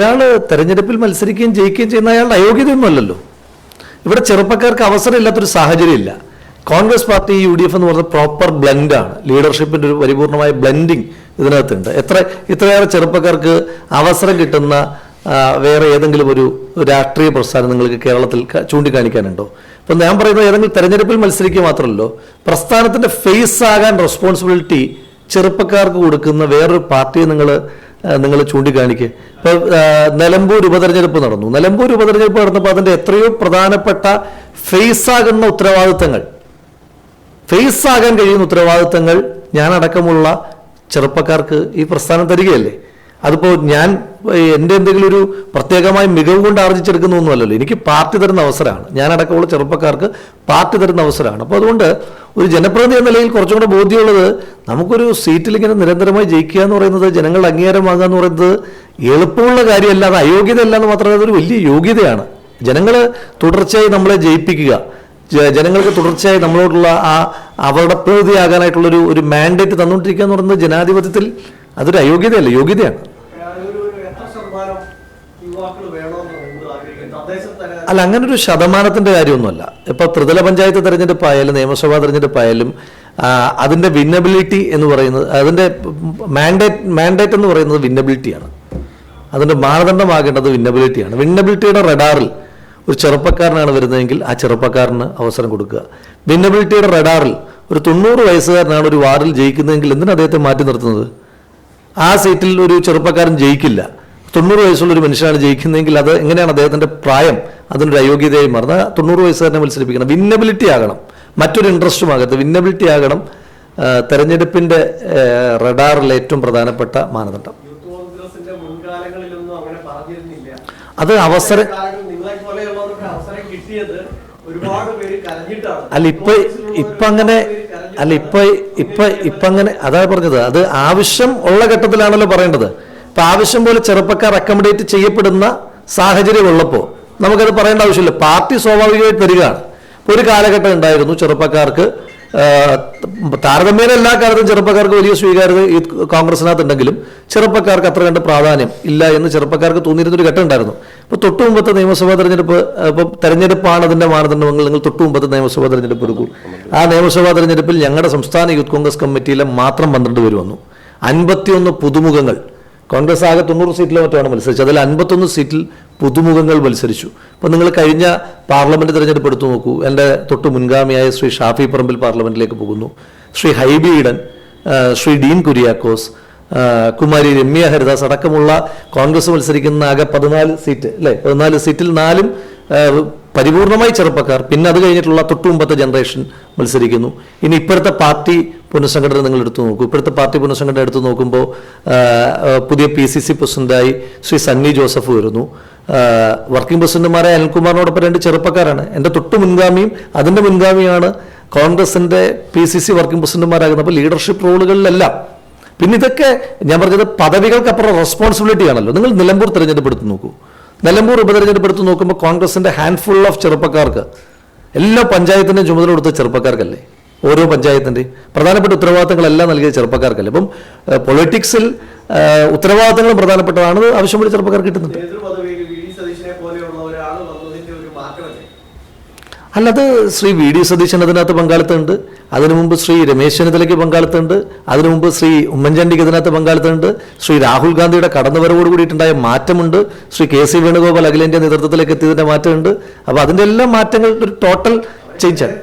അയാൾ തെരഞ്ഞെടുപ്പിൽ മത്സരിക്കുകയും ജയിക്കുകയും ചെയ്യുന്ന അയാളുടെ അയോഗ്യതയൊന്നുമല്ലല്ലോ. ഇവിടെ ചെറുപ്പക്കാർക്ക് അവസരമില്ലാത്തൊരു സാഹചര്യമില്ല. കോൺഗ്രസ് പാർട്ടി UDF എന്ന് പറയുന്നത് പ്രോപ്പർ ബ്ലെൻഡാണ്. ലീഡർഷിപ്പിൻ്റെ ഒരു പരിപൂർണമായ ബ്ലെൻഡിങ് ഇതിനകത്തുണ്ട്. ഇത്രയേറെ ചെറുപ്പക്കാർക്ക് അവസരം കിട്ടുന്ന വേറെ ഏതെങ്കിലും ഒരു രാഷ്ട്രീയ പ്രസ്ഥാനം നിങ്ങൾക്ക് കേരളത്തിൽ ചൂണ്ടിക്കാണിക്കാനുണ്ടോ? ഇപ്പം ഞാൻ പറയുന്നത് ഏതെങ്കിലും തെരഞ്ഞെടുപ്പിൽ മത്സരിക്കുക മാത്രമല്ലോ, പ്രസ്ഥാനത്തിൻ്റെ ഫേസ് ആകാൻ റെസ്പോൺസിബിലിറ്റി ചെറുപ്പക്കാർക്ക് കൊടുക്കുന്ന വേറൊരു പാർട്ടിയെ നിങ്ങൾ ചൂണ്ടിക്കാണിക്കുക. ഇപ്പോൾ നിലമ്പൂർ ഉപതെരഞ്ഞെടുപ്പ് നടന്നു. നിലമ്പൂർ ഉപതെരഞ്ഞെടുപ്പ് നടന്നപ്പോൾ അതിൻ്റെ എത്രയോ പ്രധാനപ്പെട്ട ഫേസാകുന്ന ഉത്തരവാദിത്തങ്ങൾ, ഫേസാകാൻ കഴിയുന്ന ഉത്തരവാദിത്തങ്ങൾ ഞാനടക്കമുള്ള ചെറുപ്പക്കാർക്ക് ഈ പ്രസ്ഥാനം തരികയല്ലേ. അതിപ്പോൾ ഞാൻ എൻ്റെ എന്തെങ്കിലും ഒരു പ്രത്യേകമായ മികവ് കൊണ്ട് ആർജിച്ചെടുക്കുന്നൊന്നുമല്ലല്ലോ. എനിക്ക് പാർട്ടി തരുന്ന അവസരമാണ്. ഞാനടക്കമുള്ള ചെറുപ്പക്കാർക്ക് പാർട്ടി തരുന്ന അവസരമാണ്. അപ്പോൾ അതുകൊണ്ട് ഒരു ജനപ്രതിനിധി എന്ന നിലയിൽ കുറച്ചും കൂടെ ബോധ്യമുള്ളത്, നമുക്കൊരു സീറ്റിൽ ഇങ്ങനെ നിരന്തരമായി ജയിക്കുക എന്ന് പറയുന്നത്, ജനങ്ങളുടെ അംഗീകാരം വാങ്ങുക എന്ന് പറയുന്നത് എളുപ്പമുള്ള കാര്യമല്ല. അത് അയോഗ്യതയല്ല എന്ന് മാത്രമല്ല, അതൊരു വലിയ യോഗ്യതയാണ്. ജനങ്ങൾ തുടർച്ചയായി നമ്മളെ ജയിപ്പിക്കുക, ജനങ്ങൾക്ക് തുടർച്ചയായി നമ്മളോടുള്ള അവരുടെ പ്രതിനിധിയാകാനായിട്ടുള്ളൊരു മാൻഡേറ്റ് തന്നുകൊണ്ടിരിക്കുക എന്ന് പറയുന്നത് ജനാധിപത്യത്തിൽ അതൊരു അയോഗ്യതയല്ല, യോഗ്യതയാണ്. അല്ല, അങ്ങനൊരു ശതമാനത്തിൻ്റെ കാര്യമൊന്നുമല്ല. ഇപ്പോൾ ത്രിതല പഞ്ചായത്ത് തെരഞ്ഞെടുപ്പായാലും നിയമസഭാ തെരഞ്ഞെടുപ്പായാലും അതിൻ്റെ വിന്നബിലിറ്റി എന്ന് പറയുന്നത്, അതിൻ്റെ മാൻഡേറ്റ് എന്ന് പറയുന്നത് വിന്നബിലിറ്റിയാണ്. അതിൻ്റെ മാനദണ്ഡമാകേണ്ടത് വിന്നബിലിറ്റിയാണ്. വിന്നബിലിറ്റിയുടെ റഡാറിൽ ഒരു ചെറുപ്പക്കാരനാണ് വരുന്നതെങ്കിൽ ആ ചെറുപ്പക്കാരന് അവസരം കൊടുക്കുക. വിന്നബിലിറ്റിയുടെ റഡാറിൽ ഒരു 90 വയസ്സുകാരനാണ് ഒരു വാർഡിൽ ജയിക്കുന്നതെങ്കിൽ എന്തിനാണ് അദ്ദേഹത്തെ മാറ്റി നിർത്തുന്നത്? ആ സീറ്റിൽ ഒരു ചെറുപ്പക്കാരൻ ജയിക്കില്ല. 90 വയസ്സുള്ളൊരു മനുഷ്യനാണ് ജയിക്കുന്നതെങ്കിൽ അത് എങ്ങനെയാണ് അദ്ദേഹത്തിൻ്റെ പ്രായം അതിനൊരു അയോഗ്യതയായി മാറുന്നത്? 90 വയസ്സുകാരനെ മത്സരിപ്പിക്കണം. വിന്നബിലിറ്റി ആകണം, മറ്റൊരു ഇൻട്രസ്റ്റും ആകരുത്. വിന്നബിലിറ്റി ആകണം തെരഞ്ഞെടുപ്പിൻ്റെ റഡാറിലെ ഏറ്റവും പ്രധാനപ്പെട്ട മാനദണ്ഡം. അത് അവസരം അങ്ങനെ അതാ പറഞ്ഞത്. അത് ആവശ്യം ഉള്ള ഘട്ടത്തിലാണല്ലോ പറയേണ്ടത്. ഇപ്പൊ ആവശ്യം പോലെ ചെറുപ്പക്കാർ അക്കോമഡേറ്റ് ചെയ്യപ്പെടുന്ന സാഹചര്യം ഉള്ളപ്പോൾ നമുക്കത് പറയേണ്ട ആവശ്യമില്ല. പാർട്ടി സ്വാഭാവികമായിട്ട് തരികയാണ്. ഒരു കാലഘട്ടം ഉണ്ടായിരുന്നു ചെറുപ്പക്കാർക്ക് താരതമ്യേന എല്ലാ കാലത്തും ചെറുപ്പക്കാർക്ക് വലിയ സ്വീകാര്യത ഈ കോൺഗ്രസിനകത്ത് ഉണ്ടെങ്കിലും ചെറുപ്പക്കാർക്ക് അത്ര കണ്ട് പ്രാധാന്യം ഇല്ല എന്ന് ചെറുപ്പക്കാർക്ക് തോന്നിയിരുന്നൊരു ഘട്ടം ഉണ്ടായിരുന്നു. ഇപ്പോൾ തൊട്ടു മുമ്പത്തെ നിയമസഭാ തെരഞ്ഞെടുപ്പ്, ഇപ്പോൾ തെരഞ്ഞെടുപ്പാണ് അതിൻ്റെ മാനദണ്ഡങ്ങൾ. നിങ്ങൾ തൊട്ടു മുമ്പത്തെ നിയമസഭാ തെരഞ്ഞെടുപ്പ് എടുക്കൂ. ആ നിയമസഭാ തെരഞ്ഞെടുപ്പിൽ ഞങ്ങളുടെ സംസ്ഥാന യൂത്ത് കോൺഗ്രസ് കമ്മിറ്റിയിലെ മാത്രം 12 പേര് വന്നു. 51 പുതുമുഖങ്ങൾ. കോൺഗ്രസ് ആകെ 90 സീറ്റിലോ മറ്റാണ് മത്സരിച്ചത്. അതിൽ 51 സീറ്റിൽ പുതുമുഖങ്ങൾ മത്സരിച്ചു. അപ്പോൾ നിങ്ങൾ കഴിഞ്ഞ പാർലമെൻറ്റ് തിരഞ്ഞെടുപ്പ് എടുത്തു നോക്കൂ. എൻ്റെ തൊട്ട് മുൻഗാമിയായ ശ്രീ ഷാഫി പറമ്പിൽ പാർലമെൻറ്റിലേക്ക് പോകുന്നു. ശ്രീ ഹൈബി ഈഡൻ, ശ്രീ ഡീൻ കുര്യാക്കോസ്, കുമാരി രമ്യ ഹരിദാസ് അടക്കമുള്ള കോൺഗ്രസ് മത്സരിക്കുന്ന ആകെ 14 സീറ്റ് അല്ലേ, 14 സീറ്റിൽ 4 പരിപൂർണമായി ചെറുപ്പക്കാർ. പിന്നെ അത് കഴിഞ്ഞിട്ടുള്ള തൊട്ടു മുമ്പത്തെ ജനറേഷൻ മത്സരിക്കുന്നു. ഇനി ഇപ്പോഴത്തെ പാർട്ടി പുനഃസംഘടന നിങ്ങൾ എടുത്തു നോക്കൂ. ഇപ്പോഴത്തെ പാർട്ടി പുനഃസംഘടന എടുത്തു നോക്കുമ്പോൾ പുതിയ PCC പ്രസിഡന്റായി ശ്രീ സണ്ണി ജോസഫ് വരുന്നു. വർക്കിംഗ് പ്രസിഡന്റുമാരായ അനിൽകുമാറിനോടൊപ്പം 2 ചെറുപ്പക്കാരാണ്. എൻ്റെ തൊട്ടു മുൻഗാമിയും അതിൻ്റെ മുൻഗാമിയാണ് കോൺഗ്രസിൻ്റെ PCC വർക്കിംഗ് പ്രസിഡന്റുമാരാകുന്നത്. അപ്പോൾ ലീഡർഷിപ്പ് റോളുകളിലെല്ലാം പിന്നെ ഇതൊക്കെ ഞാൻ പറഞ്ഞത് പദവികൾക്കപ്പുറം റെസ്പോൺസിബിലിറ്റി ആണല്ലോ. നിങ്ങൾ നിലമ്പൂർ തിരഞ്ഞെടുപ്പ് എടുത്ത് നോക്കൂ. നിലമ്പൂർ ഉപതെരഞ്ഞെടുപ്പ് എടുത്ത് നോക്കുമ്പോൾ കോൺഗ്രസിൻ്റെ ഹാൻഡ്ഫുൾ ഓഫ് ചെറുപ്പക്കാർക്ക്, എല്ലാ പഞ്ചായത്തിൻ്റെയും ചുമതല കൊടുത്ത ചെറുപ്പക്കാർക്കല്ലേ. ഓരോ പഞ്ചായത്തിൻ്റെയും പ്രധാനപ്പെട്ട ഉത്തരവാദിത്തങ്ങളെല്ലാം നൽകിയ ചെറുപ്പക്കാർക്കല്ലേ. അപ്പം പൊളിറ്റിക്സിൽ ഉത്തരവാദിത്തങ്ങളും പ്രധാനപ്പെട്ടതാണ്. ആവശ്യമുള്ള ചെറുപ്പക്കാർക്ക് കിട്ടുന്നുണ്ട്. അല്ലത് ശ്രീ VD സതീശൻ അതിനകത്ത് പങ്കാളിത്തമുണ്ട്. അതിനു മുമ്പ് ശ്രീ രമേശ് ചെന്നിത്തലയ്ക്ക് പങ്കാളിത്തമുണ്ട്. അതിനു മുമ്പ് ശ്രീ ഉമ്മൻചാണ്ടിക്ക് ഇതിനകത്ത് പങ്കാളിത്തമുണ്ട്. ശ്രീ രാഹുൽ ഗാന്ധിയുടെ കടന്നുവരവോട് കൂടിയിട്ടുണ്ടായ മാറ്റമുണ്ട്. ശ്രീ KC വേണുഗോപാൽ അഖിലേന്ത്യാ നേതൃത്വത്തിലേക്ക് എത്തിയതിൻ്റെ മാറ്റമുണ്ട്. അപ്പോൾ അതിൻ്റെ എല്ലാ മാറ്റങ്ങൾ ഒരു ടോട്ടൽ ചേഞ്ചാണ്.